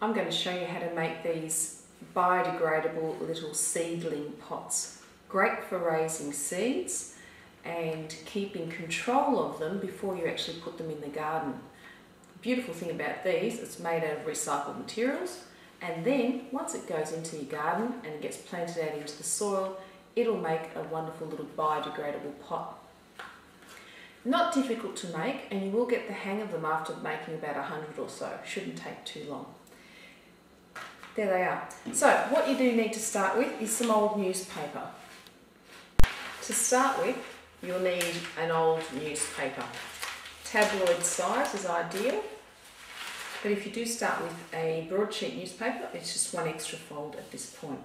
I'm going to show you how to make these biodegradable little seedling pots. Great for raising seeds and keeping control of them before you actually put them in the garden. The beautiful thing about these, it's made out of recycled materials, and then once it goes into your garden and it gets planted out into the soil, it'll make a wonderful little biodegradable pot. Not difficult to make, and you will get the hang of them after making about 100 or so. Shouldn't take too long. There they are. So what you do need to start with is some old newspaper. To start with, you'll need an old newspaper. Tabloid size is ideal, but if you do start with a broadsheet newspaper, it's just one extra fold at this point.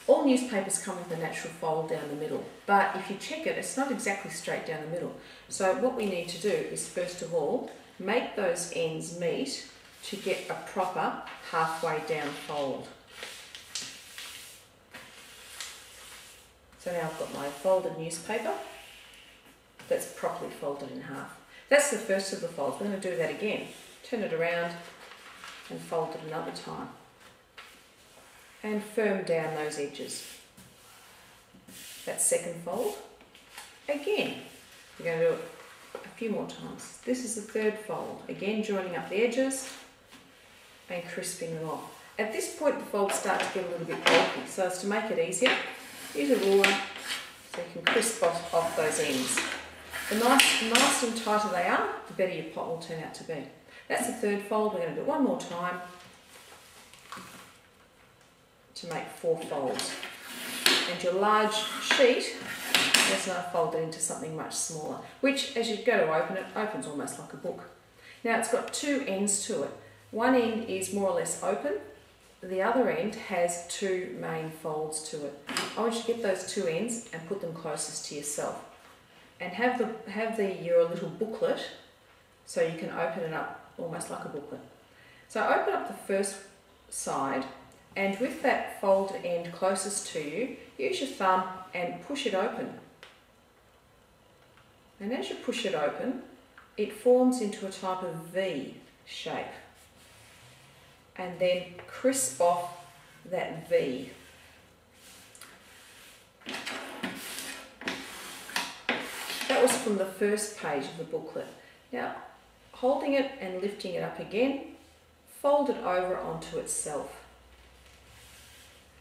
All newspapers come with a natural fold down the middle, but if you check it, it's not exactly straight down the middle. So what we need to do is, first of all, make those ends meet to get a proper halfway down fold. So now I've got my folded newspaper that's properly folded in half. That's the first of the folds. We're going to do that again. Turn it around and fold it another time. And firm down those edges. That second fold. Again, we're going to do it a few more times. This is the third fold. Again, joining up the edges and crisping them off. At this point, the folds start to get a little bit bulky, so as to make it easier, use a ruler so you can crisp off those ends. The nice and tighter they are, the better your pot will turn out to be. That's the third fold. We're going to do it one more time to make 4 folds. And your large sheet, let's now fold it into something much smaller, which as you go to open it, opens almost like a book. Now it's got 2 ends to it. One end is more or less open, the other end has 2 main folds to it. I want you to get those 2 ends and put them closest to yourself. And have your little booklet so you can open it up almost like a booklet. So open up the first side, and with that folded end closest to you, use your thumb and push it open. And as you push it open, it forms into a type of V shape. And then crisp off that V. That was from the first page of the booklet. Now, holding it and lifting it up again, fold it over onto itself.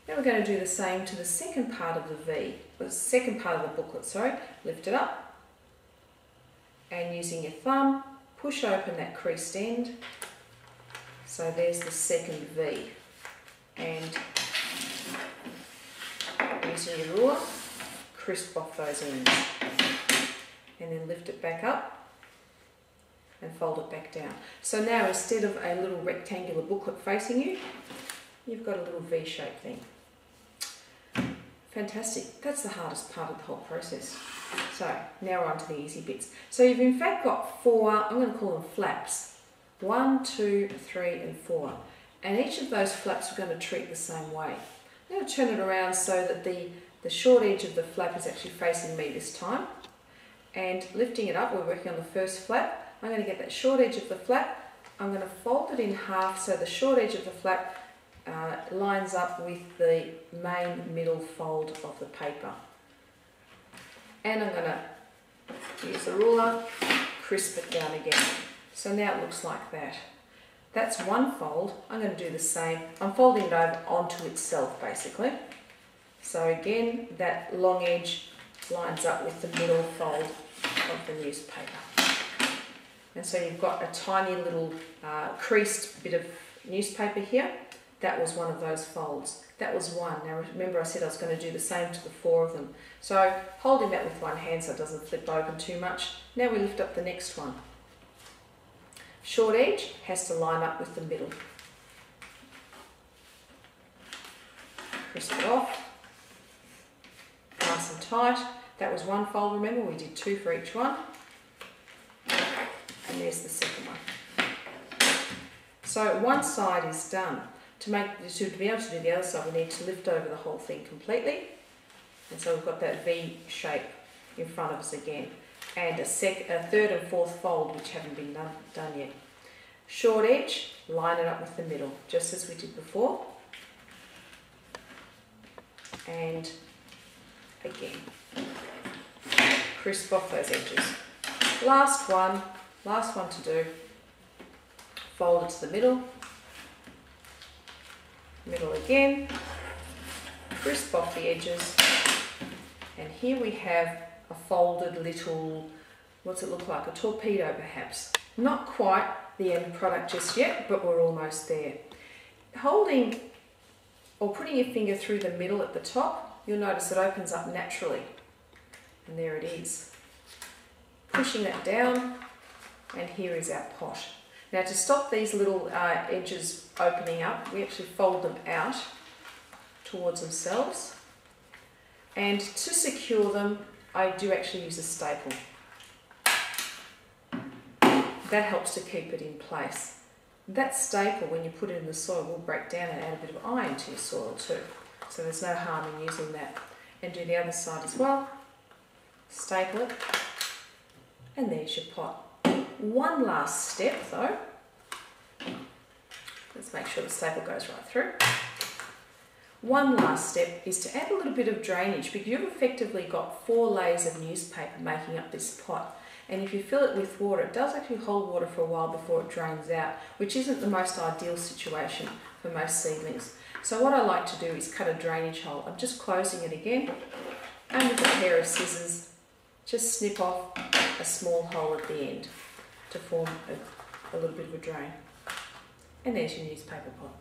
Now we're going to do the same to the second part of the second part of the booklet, sorry. Lift it up, and using your thumb, push open that creased end. So there's the second V. And using your ruler, crisp off those ends. And then lift it back up and fold it back down. So now instead of a little rectangular booklet facing you, you've got a little V-shaped thing. Fantastic. That's the hardest part of the whole process. So now we're on to the easy bits. So you've in fact got 4, I'm going to call them flaps. 1, 2, 3 and 4. And each of those flaps we're going to treat the same way. I'm going to turn it around so that the short edge of the flap is actually facing me this time. And lifting it up, we're working on the first flap. I'm going to get that short edge of the flap. I'm going to fold it in half so the short edge of the flap lines up with the main middle fold of the paper. And I'm going to use a ruler, crisp it down again. So now it looks like that. That's one fold. I'm going to do the same. I'm folding it over onto itself basically. So again, that long edge lines up with the middle fold of the newspaper. And so you've got a tiny little creased bit of newspaper here. That was one of those folds. That was one. Now remember I said I was going to do the same to the 4 of them. So holding that with one hand so it doesn't flip open too much. Now we lift up the next one. Short edge has to line up with the middle. Crisp it off. Nice and tight. That was one fold, remember we did 2 for each one. And there's the second one. So one side is done. To be able to do the other side, we need to lift over the whole thing completely. And so we've got that V shape in front of us again. And a third and fourth fold which haven't been done yet. short edge, line it up with the middle, just as we did before. And again, crisp off those edges. Last one to do. Fold it to the middle again, crisp off the edges, and here we have a folded little, what's it look like, a torpedo perhaps. Not quite the end product just yet, but we're almost there. Holding or putting your finger through the middle at the top, you'll notice it opens up naturally, and there it is. Pushing that down, and here is our pot. Now to stop these little edges opening up, we actually fold them out towards themselves. And to secure them, I do actually use a staple. That helps to keep it in place. That staple, when you put it in the soil, will break down and add a bit of iron to your soil too. So there's no harm in using that. And do the other side as well. Staple it. And there's your pot. One last step though. Let's make sure the staple goes right through. One last step is to add a little bit of drainage, because you've effectively got 4 layers of newspaper making up this pot. And if you fill it with water, it does actually hold water for a while before it drains out, which isn't the most ideal situation for most seedlings. So what I like to do is cut a drainage hole. I'm just closing it again, and with a pair of scissors, just snip off a small hole at the end to form a little bit of a drain. And there's your newspaper pot.